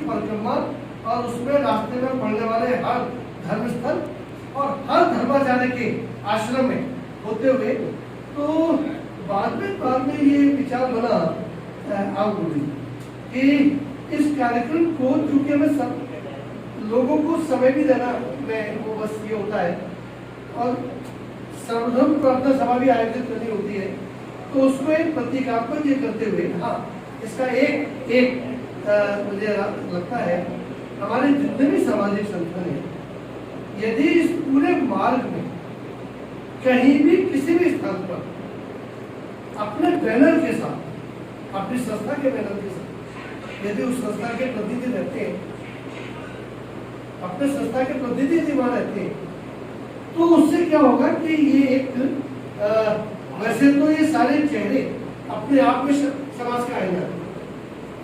परिक्रमा और उसमें रास्ते में पड़ने वाले हर धर्म स्थल और हर धर्माचार्य के आश्रम में होते हुए, तो बाद में ये विचार बना आउटगोइंग कि इस कार्यक्रम को, चूंकि हमें सब लोगों को समय भी देना में वो बस ये होता है और सर्वधर्म प्रार्थना सभा भी आयोजित करनी होती है, तो उसको एक प्रतीकात्मक ये करते हुए, हाँ इसका एक मुझे लगता है हमारे जितने भी सामाजिक संगठन है, यदि इस पूरे मार्ग में कहीं भी किसी भी स्थान पर अपने बैनर के साथ, अपनी संस्था के बैनर के साथ यदि उस संस्था के प्रतिनिधि रहते हैं, अपने संस्था के प्रतिनिधि वहां रहते हैं, तो उससे क्या होगा कि ये एक वैसे तो ये सारे चेहरे अपने आप में समाज का आईना है,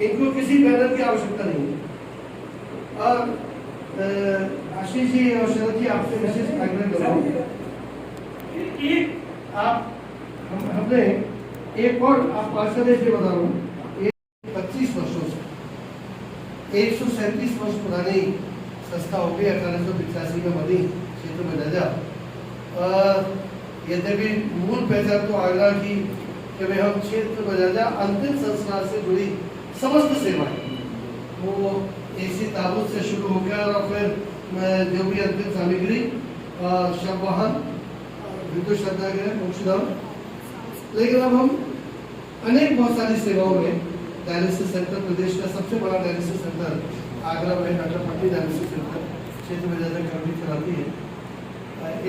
इनको किसी बैनर की आवश्यकता नहीं है। और आशीष जी और शरद जी आपसे विशेष आग्रह करूंगा, एक आप हमने एक और आप पार्षद से बता रहा हूँ, 25 वर्षों से 137 वर्ष पुरानी संस्था हो गई, 1885 में बनी क्षेत्र में राजा। यद्यपि मूल पहचान तो आगरा की कि भाई हम क्षेत्र बजाजा अंतिम संस्कार से जुड़ी समस्त सेवाएं, वो एसी ताबूत से शुरू होकर और फिर जो भी अंतिम सामग्री, शव वाहन, विद्युत श्रद्धागृह, मोक्षधाम, लेकिन अब हम अनेक बहुत सारी सेवाओं में डायलिसिस सेंटर, प्रदेश का सबसे बड़ा डायलिसिस सेंटर आगरा में डॉक्टर पट्टी डायलिसिस सेंटर क्षेत्र में ज़्यादा कमी चलाती है।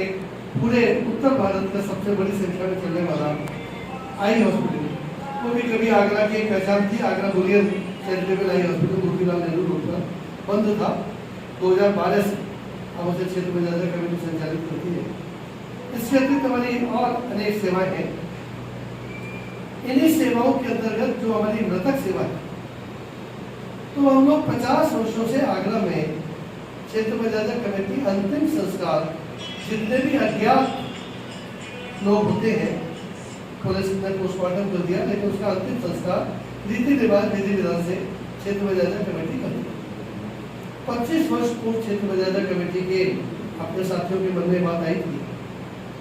एक पूरे उत्तर भारत का सबसे बड़ी संख्या में चलने वाला आई हॉस्पिटल, वो भी कभी आगरा की एक पहचान थी। Agra Boolean charitable eye hospital Motilal Nehru road पर बंद था 2012 से, अब उसे क्षेत्र में ज़्यादा कमेटी संचालित करती है। इसके अतिरिक्त हमारी और अनेक सेवाएं हैं। इन्हीं सेवाओं के अंतर्गत जो हमारी मृतक सेवा है, तो हम लोग 50 वर्षों से आगरा में क्षेत्र में ज़्यादा कमेटी अंतिम संस्कार जितने भी अज्ञात लोग होते हैं, पुलिस ने पोस्टमार्टम कर दिया, लेकिन उसका अंतिम संस्कार रीति रिवाज विधि विधान से क्षेत्र में ज़्यादा कमेटी करती है। 25 वर्ष पूर्व क्षेत्र में ज़्यादा कमेटी के अपने साथियों के मन में बात आई थी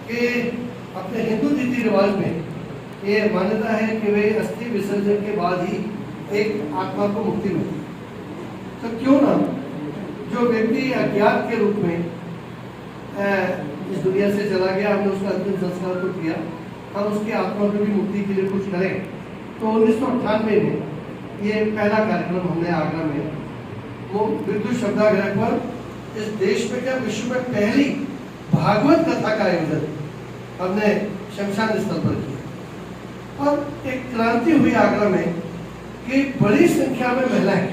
कि अपने हिंदू रीति रिवाज में ये मान्यता है कि वे अस्थि विसर्जन के बाद ही एक आत्मा को मुक्ति मिलती है, तो क्यों ना जो व्यक्ति अज्ञात के रूप में इस दुनिया से चला गया, हमने उसका अंतिम संस्कार को किया, हम उसकी आत्मा को भी मुक्ति के लिए कुछ करें। तो 1998 में ये पहला कार्यक्रम हमने आगरा में वो विद्युत श्रद्धागृह पर इस देश में क्या विश्व में पहली भागवत कथा का आयोजन हमने शमशान स्थल पर किया, और एक क्रांति हुई आगरा में कि बड़ी संख्या में महिलाएं,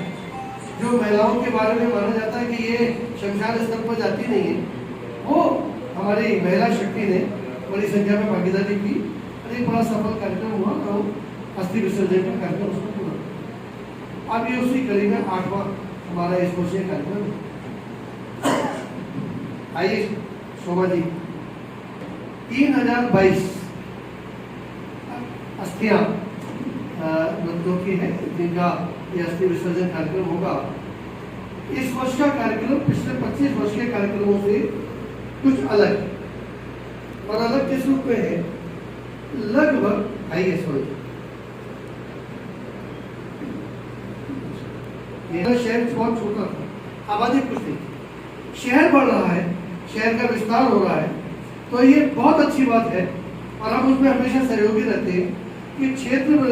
जो महिलाओं के बारे में माना जाता है कि ये शमशान स्थल पर जाती नहीं है, वो हमारी महिला शक्ति ने बड़ी संख्या में भागीदारी की और एक बड़ा सफल कार्यक्रम हुआ, तो अस्थि विसर्जन का कार्यक्रम उसको पूरा। अब ये उसी कड़ी में 8वां हमारा इस वर्षीय कार्यक्रम। आइए शोभा जी, 3022 अस्थियां मृतकों की है जिनका ये अस्थि विसर्जन कार्यक्रम होगा। इस वर्ष का कार्यक्रम पिछले 25 वर्ष के कार्यक्रमों से कुछ अलग, और अलग किस रूप में है, लगभग आइए सोचिए, शहर बहुत छोटा था, आबादी कुछ नहीं, शहर बढ़ रहा है, शहर का विस्तार हो रहा है, तो ये बहुत अच्छी बात है और हम उसमें हमेशा सहयोगी रहते हैं कि क्षेत्र में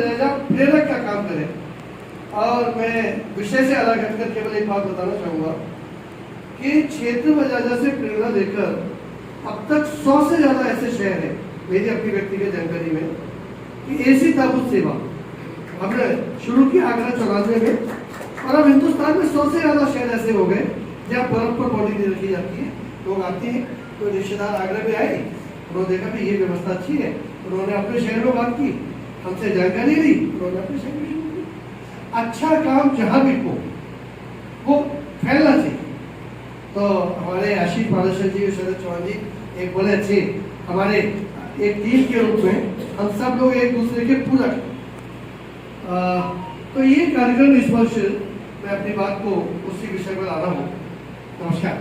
प्रेरक का काम करें। और मैं विषय से अलग हटकर केवल एक बात बताना चाहूँगा कि क्षेत्र बजाजा से प्रेरणा लेकर अब तक 100 से ज़्यादा ऐसे शहर हैं मेरी अपनी व्यक्तिगत जानकारी में कि एसी ताबूत सेवा हमने शुरू की आगरा 94 में, और अब हिंदुस्तान में 100 से ज़्यादा शहर ऐसे हो गए जहाँ बर्फ पर बॉडी नहीं रखी जाती है। लोग आते हैं, तो रिश्तेदार आगरा में आए, उन्होंने देखा कि ये व्यवस्था अच्छी है, उन्होंने अपने शहर में बात की, हमसे जानकारी ली, उन्होंने अपने शहर में शुरू की। अच्छा काम जहाँ भी हो वो फैलना चाहिए। तो हमारे आशीष पारसर जी और शरद चौहान जी एक बड़े अच्छे हमारे एक टीम के रूप में हम सब लोग एक दूसरे के पूरक। तो ये कार्यक्रम इस वर्ष मैं अपनी बात को उसी विषय पर आ रहा हूँ। नमस्कार।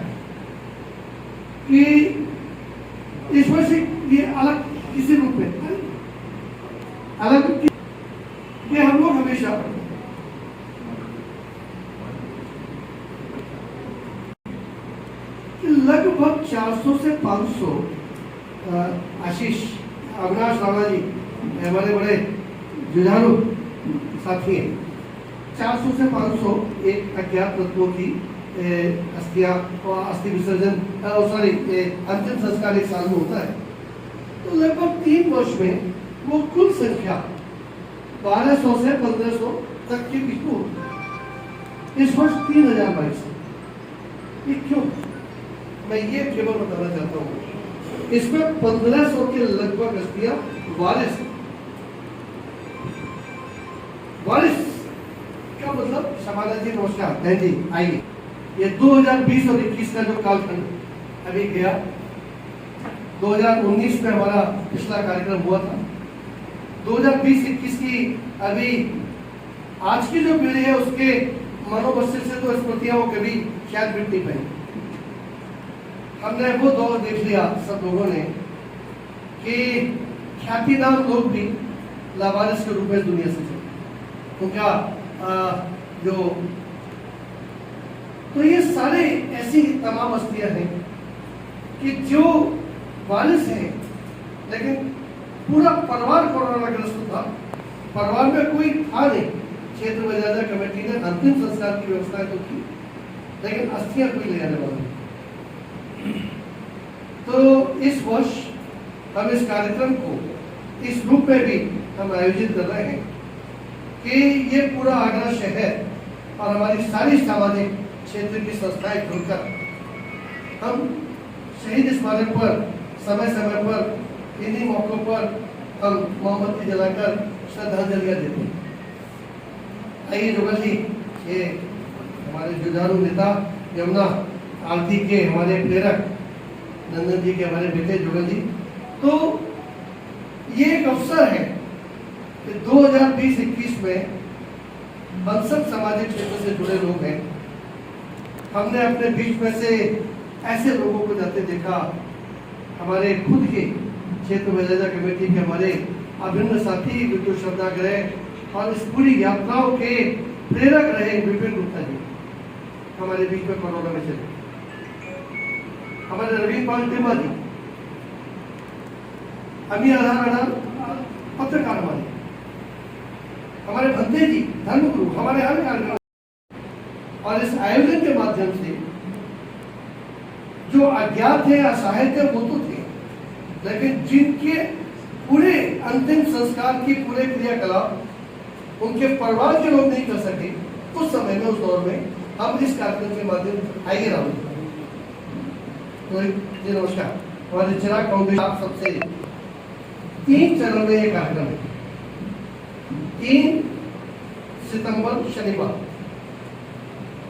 कि ईश्वर से ये अलग किसी रूप में अलग ये हम लोग हमेशा लगभग 400 से 500 आशीष अविनाश राणा जी हमारे बड़े जुझारू साथी हैं। 400 से 500 एक अज्ञात तत्वों की अस्थियां और अस्थि विसर्जन सॉरी अंतिम संस्कार एक साल में होता है। तो लगभग 3 वर्ष में वो कुल संख्या 1200 से 1500 तक के बीच में होती है। इस वर्ष 3022 ये क्यों? मैं ये केवल बताना चाहता हूँ, इसमें 1500 के लगभग अस्थियां वारिस का मतलब शबाना जी नमस्कार बहन जी आइए। ये 2020 और 21 का जो कालखंड अभी गया, 2019 में हमारा पिछला कार्यक्रम हुआ था। 2020-21 की अभी आज की जो पीढ़ी है उसके मनोमस्तिष्क से तो स्मृतियां वो कभी शायद मिट नहीं पाई। हमने वो दौर देख लिया सब लोगों ने कि ख्यातिनाम लोग भी लावारिस के रूप में दुनिया से चले। उनका जो तो ये सारे ऐसी तमाम हस्तियां हैं कि जो वारिस हैं, लेकिन पूरा परिवार कोरोना ग्रस्त था, परिवार में कोई था नहीं। क्षेत्र मर्यादा कमेटी ने अंतिम संस्कार की व्यवस्था तो की, लेकिन अस्थियां कोई ले आने वाला नहीं। तो इस वर्ष हम इस कार्यक्रम को इस रूप में भी हम आयोजित कर रहे हैं कि ये पूरा आगरा शहर और हमारी सारी सामाजिक क्षेत्र की संस्थाएं खुलकर हम शहीद स्मारक पर समय समय पर इन्हीं मौकों पर हम मोमबत्ती जलाकर श्रद्धांजलियां देते हैं। आइए जुगल जी, ये हमारे जुझारू नेता यमुना आरती के हमारे प्रेरक नंदन जी के हमारे बेटे जुगल जी। तो ये एक अवसर है कि 2020-21 में हम सब सामाजिक क्षेत्र से जुड़े लोग हैं। हमने अपने बीच में से ऐसे लोगों को जाते देखा, हमारे खुद के क्षेत्र मर्यादा कमेटी के हमारे अभिन्न साथी विद्युत श्रद्धागृह और इस पूरी यात्राओं के प्रेरक रहे विपिन गुप्ता जी हमारे बीच में कोरोना में चले। हमारे रवीन पाल टिम्मा जी, अमी आधार पत्रकार हमारे भंते जी धर्मगुरु, हमारे हर कार्यक्रम और इस आयोजन के माध्यम से जो अज्ञात थे, असहाय थे, वो तो थे, लेकिन जिनके पूरे अंतिम संस्कार की पूरे क्रियाकलाप उनके परिवार के लोग नहीं कर सके उस समय में, उस दौर में हम इस कार्यक्रम के माध्यम से आइए राहुल तो जी नमस्कार। हमारे चिराग फाउंडेशन आप सबसे 3 चरणों में ये कार्यक्रम है। 3 सितंबर शनिवार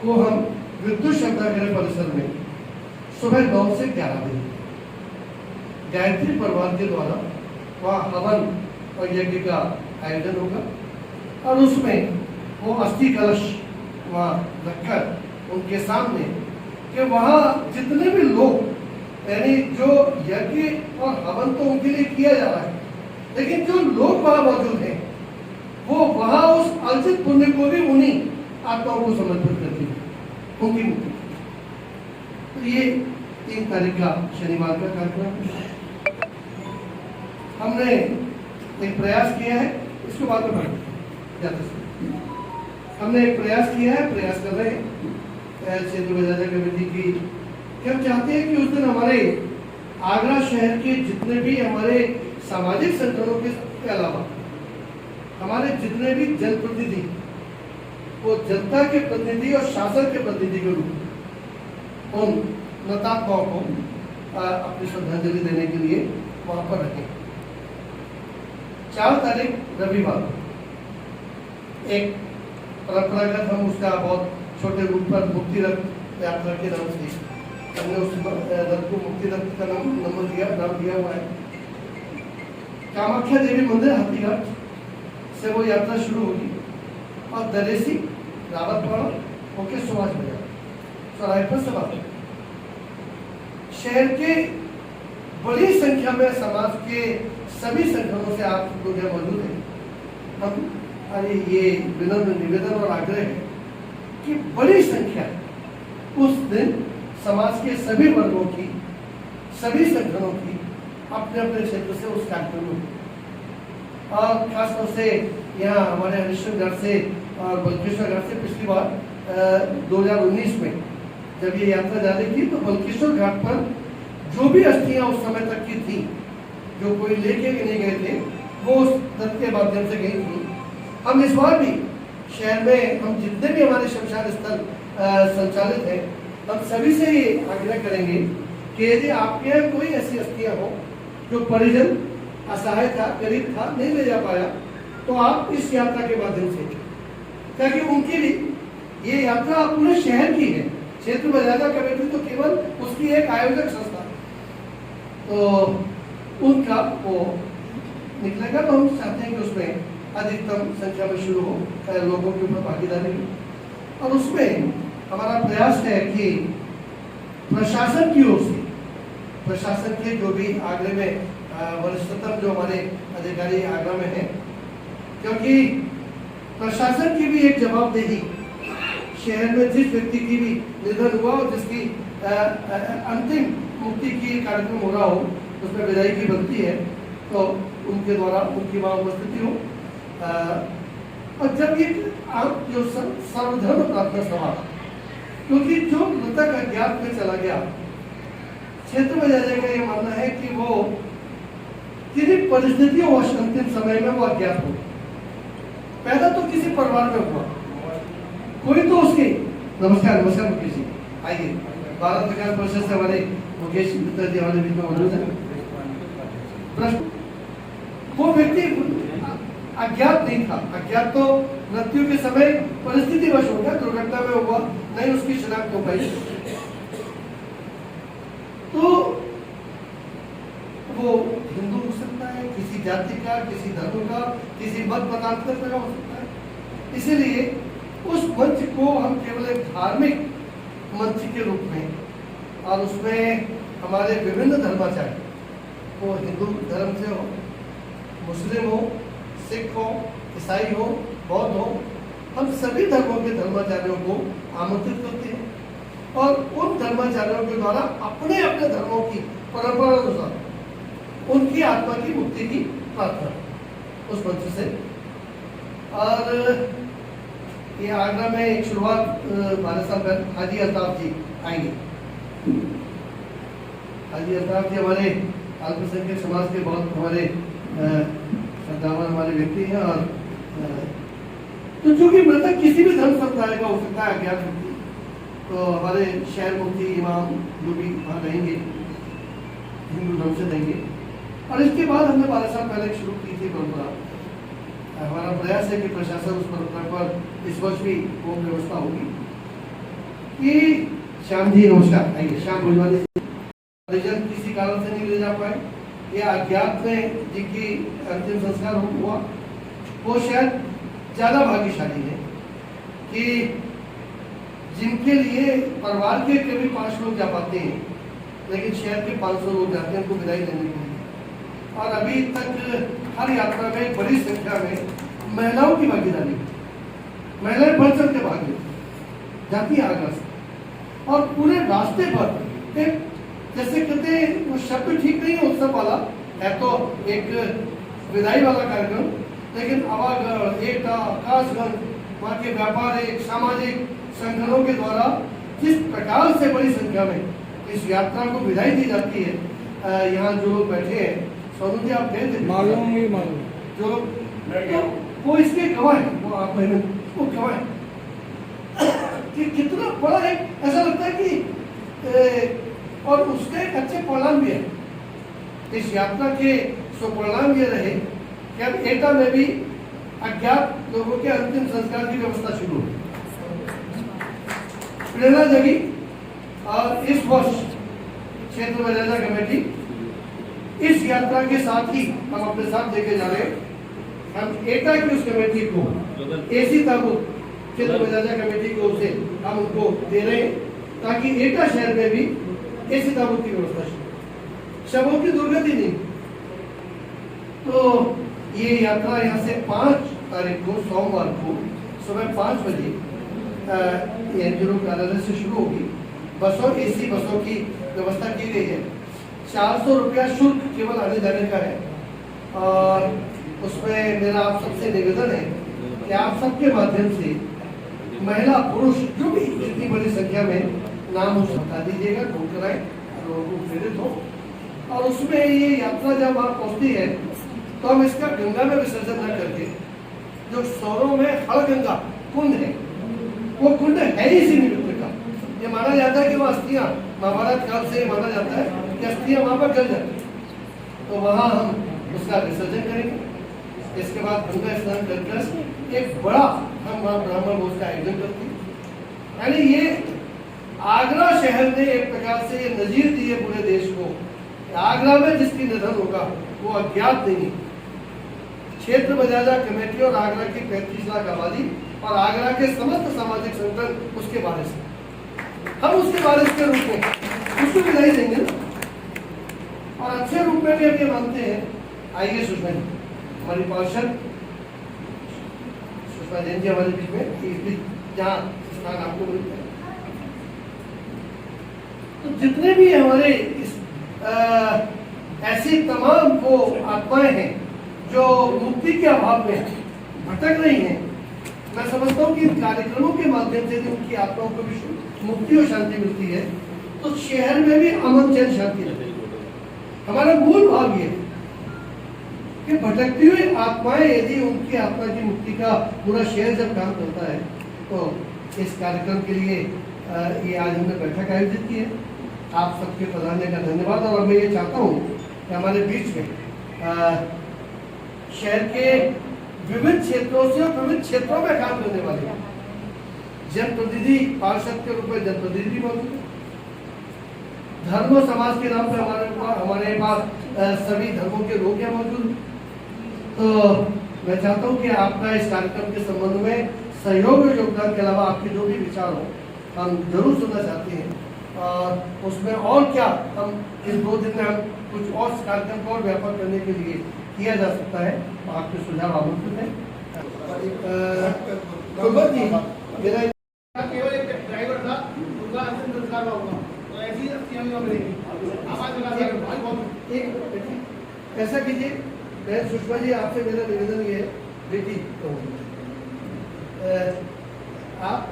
को हम विद्युत श्रद्धागृह परिसर में सुबह 9 से 11 बजे गायत्री परिवार के द्वारा वहाँ हवन और यज्ञ का आयोजन होगा और उसमें वो अस्थि कलश वहाँ रखकर उनके सामने कि वहाँ जितने भी लोग, यानी जो यज्ञ और हवन तो उनके लिए किया जा रहा है, लेकिन जो लोग वहाँ मौजूद हैं वो वहाँ उस अर्जित पुण्य को भी उन्हीं आत्माओं को समर्पित करती है, उनकी मुक्ति। तो ये 3 तारीख का शनिवार का कार्यक्रम हमने एक प्रयास किया है, इसको बाद में हमने एक प्रयास किया है, प्रयास कर रहे हैं क्षेत्र मर्यादा कमेटी की कि हम चाहते हैं कि उस दिन हमारे आगरा शहर के जितने भी हमारे सामाजिक संगठनों के अलावा हमारे जितने भी जनप्रतिनिधि, वो जनता के प्रतिनिधि और शासन के प्रतिनिधि के रूप उन नतात्माओं को अपनी श्रद्धांजलि देने के लिए वहां पर रखें। 4 तारीख रविवार एक परंपरागत हम उसका बहुत छोटे रूप पर मुक्ति रथ यात्रा के नाम से हमने उस रथ को मुक्ति रथ का नाम दिया हुआ है। कामाख्या देवी मंदिर हाथीघाट से वो यात्रा शुरू होगी और दरेसी, रावतवाड़ा, ओके, सुभाष बाजार चौराहे पर सभा। शहर के बड़ी संख्या में समाज के सभी संगठनों से आप लोग यहाँ मौजूद हैं। हम ये विनम्र निवेदन और आग्रह है कि बड़ी संख्या उस दिन समाज के सभी वर्गों की, सभी संगठनों की अपने अपने क्षेत्र से उस कार्यक्रम में, और खासतौर से यहाँ हमारे हरिश्चंद्र घाट से और बल्केश्वर घाट से पिछली बार 2019 में जब ये यात्रा जा रही थी तो बल्केश्वर घाट पर जो भी अस्थियां उस समय तक की थी, जो कोई लेके नहीं गए थे, वो उस रथ के माध्यम से गई थी। हम इस बार भी शहर में हम जितने भी हमारे शमशान स्थल संचालित हैं, हम सभी से ये आग्रह करेंगे कि यदि आपके यहाँ कोई ऐसी अस्थियां हो जो परिजन असहाय था, गरीब था, नहीं ले जा पाया, तो आप इस यात्रा के माध्यम से, ताकि उनके लिए ये यात्रा पूरे शहर की है। क्षेत्र मर्यादा कमेटी तो केवल उसकी एक आयोजक संस्था है, तो उनका वो निकलेगा। तो हम चाहते हैं कि उसमें अधिकतम संख्या में शुरू हो, लोगों के ऊपर भागीदारी हो, और उसमें हमारा प्रयास है कि प्रशासन की ओर से, प्रशासन के जो भी आगरे में वरिष्ठतम जो हमारे अधिकारी आगरा में हैं, क्योंकि प्रशासन की भी एक जवाबदेही, शहर में जिस व्यक्ति की भी निधन हुआ और जिसकी अंतिम मुक्ति की कार्यक्रम हो रहा हो, उसमें विदाई की बनती है, तो उनके द्वारा उनकी वहाँ उपस्थिति हो। और जब ये आप जो सर्वधर्म प्रार्थना सभा, क्योंकि जो मृतक अज्ञात में चला गया, क्षेत्र में जाने का ये मानना है कि वो किन्हीं परिस्थितियों और अंतिम समय में वो अज्ञात हो, पैदा तो किसी परिवार में हुआ, कोई तो उसके, नमस्कार नमस्कार मुकेश जी, आइए, भारत विकास परिषद से हमारे मुकेश मित्र जी हमारे बीच में मौजूद है। प्रश्न, वो व्यक्ति अज्ञात नहीं था, अज्ञात तो मृत्यु के समय परिस्थिति वश हो गया, दुर्घटना में हुआ, नहीं उसकी शिनाख्त हो पाई, तो वो हिंदू हो सकता है, किसी जाति का, किसी धर्म का, किसी मत मतांतर का हो सकता है। इसीलिए उस मंच को हम केवल एक धार्मिक मंच के रूप में, और उसमें हमारे विभिन्न धर्माचार्य, वो हिंदू धर्म से हो, मुस्लिम हो, सिख हो, ईसाई हो, बौद्ध हो, हम सभी धर्मों के धर्माचार्यों को आमंत्रित करते हैं, और उन धर्माचार्यों के द्वारा अपने अपने धर्मों की परंपरा अनुसार उनकी आत्मा की मुक्ति की प्रार्थना उस मंच से। और ये आगरा में एक शुरुआत 12 साल पहले हाजी अल्ताफ जी आएंगे। हाजी अल्ताफ जी हमारे अल्पसंख्यक समाज के बहुत हमारे श्रद्धावान हमारे व्यक्ति हैं, और तो चूंकि मृतक किसी भी धर्म समुदाय का हो सकता है, अज्ञात व्यक्ति, तो हमारे शहर मुफ्ती इमाम जो भी वहाँ रहेंगे हिंदू धर्म से देंगे। और इसके बाद हमने 12 साल पहले शुरू की थी परंपरा। हमारा प्रयास है कि प्रशासन उस परंपरा पर इस वर्ष भी वो व्यवस्था होगी कि श्याम जी नमस्कार, आइए, श्याम भोजवानी परिजन किसी कारण से नहीं ले जा पाए या अज्ञात में जिनकी अंतिम संस्कार हुआ, वो शायद ज्यादा भाग्यशाली है कि जिनके लिए परिवार के करीब 5 लोग जा पाते हैं, लेकिन शहर के 500 लोग जाते हैं उनको विदाई देने के लिए। और अभी तक हर यात्रा में बड़ी संख्या में महिलाओं की भागीदारी, महिलाएं बढ़ चढ़ के भाग जाती है आगरा से, और पूरे रास्ते पर एक, जैसे कहते हैं वो शब्द ठीक नहीं है उत्सव वाला है, तो एक विदाई वाला कार्यक्रम, लेकिन आवागढ़, एटा, आकाशगंज, वहाँ के व्यापारिक सामाजिक संगठनों के द्वारा जिस प्रकार से बड़ी संख्या में इस यात्रा को विदाई दी जाती है। यहाँ जो लोग बैठे हैं, सोनू जी आप गए थे, मालूम जो लोग वो इसके गवाह है, वो आप वो गवाह है कि कितना बड़ा है, ऐसा लगता है कि और उसके एक अच्छे परिणाम भी है। इस यात्रा के सुपरिणाम ये रहे कि अब एटा में भी अज्ञात लोगों के अंतिम संस्कार की व्यवस्था शुरू हुई, प्रेरणा जगी। और इस वर्ष क्षेत्र मर्यादा कमेटी इस यात्रा के साथ ही हम अपने साथ लेके जा रहे हैं, हम एटा की उस कमेटी को एसी ताबूत क्षेत्र बजाजा कमेटी की ओर से हम उनको दे रहे हैं, ताकि एटा शहर में भी ऐसी ताबूत की व्यवस्था शुरू, शवों की दुर्गति नहीं। तो ये यात्रा यहाँ से 5 तारीख को सोमवार को सुबह 5 बजे एनजीओ कार्यालय से शुरू होगी। बसों, एसी बसों की व्यवस्था की गई है। 400 रुपया शुल्क केवल आने जाने का है, और उसमें मेरा आप सबसे निवेदन है कि आप सबके माध्यम से महिला पुरुष जो भी जितनी बड़ी संख्या में नाम उस बता दीजिएगा, नोट कराएं, लोगों को प्रेरित हो। और उसमें ये यात्रा जब वहाँ पहुँचती है तो हम इसका गंगा में विसर्जन न करके, जो शहरों में हड़गंगा कुंड है, वो कुंड है ही इसी निमित्त का। ये माना जाता है कि वो अस्थियां महाभारत काल से माना जाता है कि अस्थियां वहाँ पर गल जाती है, तो वहाँ हम उसका विसर्जन करेंगे। इसके बाद गंगा स्नान कर एक बड़ा हम वहाँ ब्राह्मण भोज का आयोजन करते हैं। यानी ये आगरा शहर ने एक प्रकार से ये नजीर दी है पूरे देश को, आगरा में जिसकी निधन होगा वो अज्ञात नहीं। क्षेत्र बजाजा कमेटी और आगरा की 35 लाख आबादी और आगरा के समस्त सामाजिक संगठन उसके वारिस हैं। हम उसके वारिस के रूप में उसको विदाई देंगे ना, और अच्छे रूप में भी हम ये मानते हैं। आइए सुषमा जी, हमारी पार्षद सुषमा जैन जी हमारे बीच में, जहाँ स्थान आपको मिलता है। तो जितने भी हमारे इस ऐसी तमाम वो आत्माएं हैं जो मुक्ति के अभाव में भटक रही हैं, मैं समझता हूँ कि इन कार्यक्रमों के माध्यम से उनकी आत्माओं को भी मुक्ति और शांति मिलती है, तो शहर में भी अमन चैन शांति रहेगी। हमारा मूल भाव ये कि भटकती हुई आत्माएं, यदि उनकी आत्मा की मुक्ति का पूरा शहर जब काम करता है, तो इस कार्यक्रम के लिए ये आज हमने बैठक आयोजित की है। आप सबके पधारने का धन्यवाद। और मैं ये चाहता हूँ कि हमारे बीच में शहर के विभिन्न क्षेत्रों से और विभिन्न क्षेत्रों में काम करने वाले जनप्रतिनिधि, पार्षद के रूप में जनप्रतिनिधि मौजूद है। धर्म और समाज के नाम पर हमारे पास सभी धर्मों के लोग यहाँ मौजूद हैं। तो मैं चाहता हूँ कि आपका इस कार्यक्रम के संबंध में सहयोग और योगदान के अलावा आपके जो भी विचार हो हम जरूर सुनना चाहते हैं। और उसमें और क्या हम इस 2 दिन में हम कुछ और कार्यक्रम को और व्यापक करने के लिए किया जा सकता है, आपके सुझाव आमंत्रित है। मेरा केवल एक ड्राइवर था, उनका अंतिम संस्कार होगा, तो ऐसी एक ऐसा कीजिए, मैं सुषमा जी आपसे मेरा निवेदन ये है, बेटी आप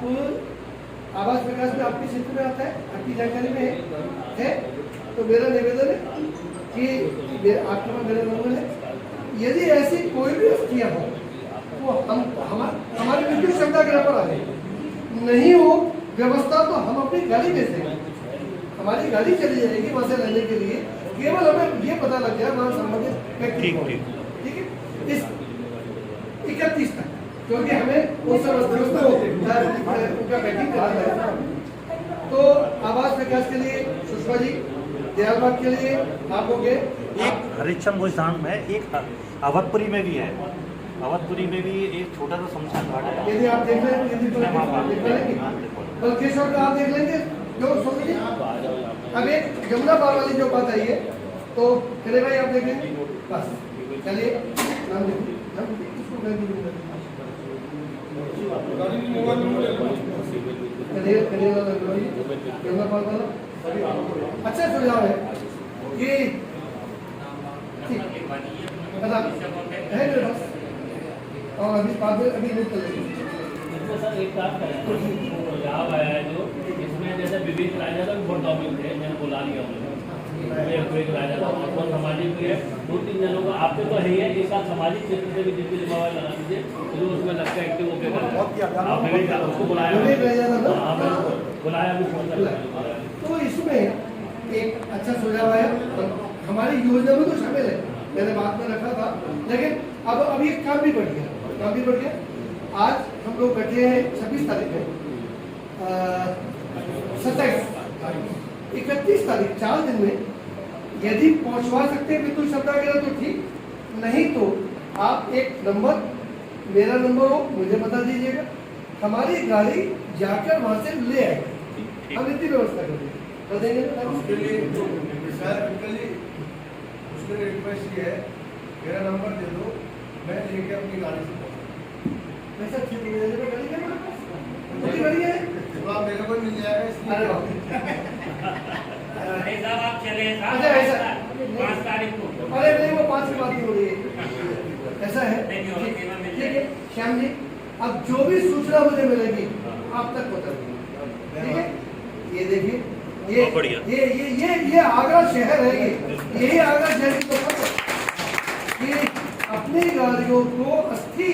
आवास विकास में आपके क्षेत्र में आता है, आपकी जानकारी में है, तो मेरा निवेदन है कि आपके पास मेरा नंबर है, यदि ऐसी कोई भी अस्थियां हो तो हम हमारे विद्युत क्षमता के पर आ जाए, नहीं हो व्यवस्था तो हम अपनी गाड़ी भेज देंगे, हमारी गाड़ी चली जाएगी वहां से रहने के लिए। केवल हमें ये पता लग जाए वहां संबंधित व्यक्ति को, ठीक है, इस 31 तक, क्योंकि हमें उस व्यवस्था उनका पैकिंग कराना है। तो आवास विकास के लिए सुषमा जी, दयालबाग के लिए आप हो गए, एक हरिश्चंद्र गोस्वामी में, एक अवधपुरी में भी है। अवधपुरी में भी एक छोटा सा शमशान घाट है। यदि आप देख लें, यदि बल्केश्वर का आप देख लेंगे जो सोनिए, अब एक जमुना पार वाली जो बात आई है, तो चले भाई आप देख लेंगे, बस चलिए नाम जमुना पार वाला अच्छा सुझाव है ये, ठीक है मेरे पास। और अभी बाद में अभी नहीं चलेगी। इसको सर एक काम करें, तो यहाँ आया है जो इसमें जैसे विवेक राजा का भी बहुत टॉपिक थे, मैंने बुला लिया उन्हें, विवेक राजा का और सामाजिक भी है, 2-3 जनों का आपके तो है ही है, एक साथ सामाजिक क्षेत्र से भी जितनी जिम्मेवारी लगा दीजिए, जो उसमें लगता है एक्टिव होकर करना, आप विवेक उसको बुलाया, बुलाया भी। तो इसमें एक अच्छा सुझाव आया, हमारी योजना में तो शामिल है, मैंने बात में रखा था, लेकिन अब ये काम भी बढ़ गया, काम भी बढ़ गया। आज हम लोग बैठे हैं 26 तारीख में, 27 31 तारीख, 4 दिन में यदि पहुंचवा सकते हैं विद्युत क्षमता के तो ठीक, नहीं तो आप एक नंबर, मेरा नंबर हो, मुझे बता दीजिएगा, हमारी गाड़ी जाकर वहां से ले आएगी, ठीक। हम इतनी व्यवस्था कर देंगे ना? उसके लिए सर अंकल जी, उसके लिए रिक्वेस्ट ये है, मेरा नंबर दे दो, मैं लेके अपनी गाड़ी से पहुंचूं। वैसा ठीक हो जाएगा, तो गाड़ी क्या मेरी गाड़ी है। तो आप मेरे को मिल जाएगा अरे वाह। इसलिए नहीं साहब आप चले अच्छा, ऐसा 5 तारीख को अरे नहीं, वो 5 की बात नहीं हो रही है, ऐसा है। नहीं, नहीं, ठीक केवल मिल ठीक है श्याम जी, अब जो भी सूचना मुझे मिलेगी आप तक पहुंचा दूंगा, ठीक है? ये देखिए, बहुत बढ़िया। ये आगरा शहर है, यही आगरा शहर की ताकत है कि अपनी गाड़ियों को अस्थि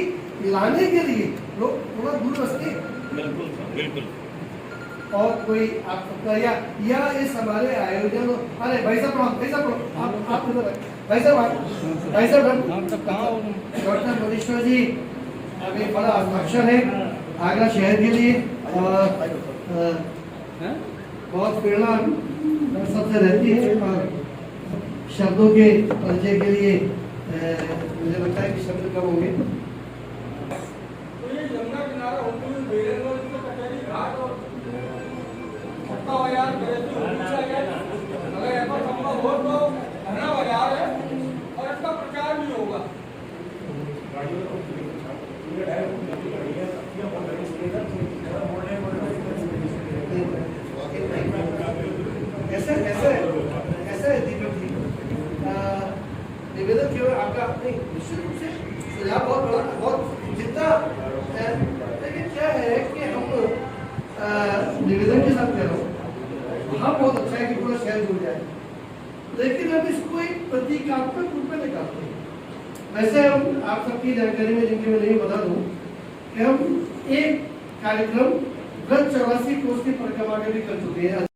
लाने के लिए लोग थोड़ा दूर अस्थि बिल्कुल बिल्कुल। और कोई आप सकता या इस हमारे आयोजन, अरे भाई साहब आप इधर आए। भाई साहब डॉक्टर मनीश्वर जी अभी बड़ा हस्ताक्षर है आगरा शहर के लिए, और बहुत प्रेरणा सबसे रहती है, और शब्दों के परिचय के लिए मुझे लगता है कि शब्द कम होंगे। तो ये यमुना किनारा होते हुए बेलन रोड से कचहरी घाट और पट्टा बाजार अगर ऐसा संभव हो तो घना बाजार है और इसका प्रचार भी होगा। ऐसा है दीपक जी, निवेदन केवल आपका नहीं, निश्चित रूप से सुझाव बहुत बड़ा, बहुत जितना, लेकिन क्या है कि हम निवेदन के साथ कह रहा हूँ, हाँ बहुत अच्छा है कि पूरा शहर जुड़ जाए, लेकिन हम इसको एक प्रतीकात्मक रूप में निकालते हैं। वैसे हम आप सबकी जानकारी में, जिनकी मैं नहीं बता दूं, कि हम एक कार्यक्रम गत 84 कोस की परिक्रमा में भी कर चुके हैं।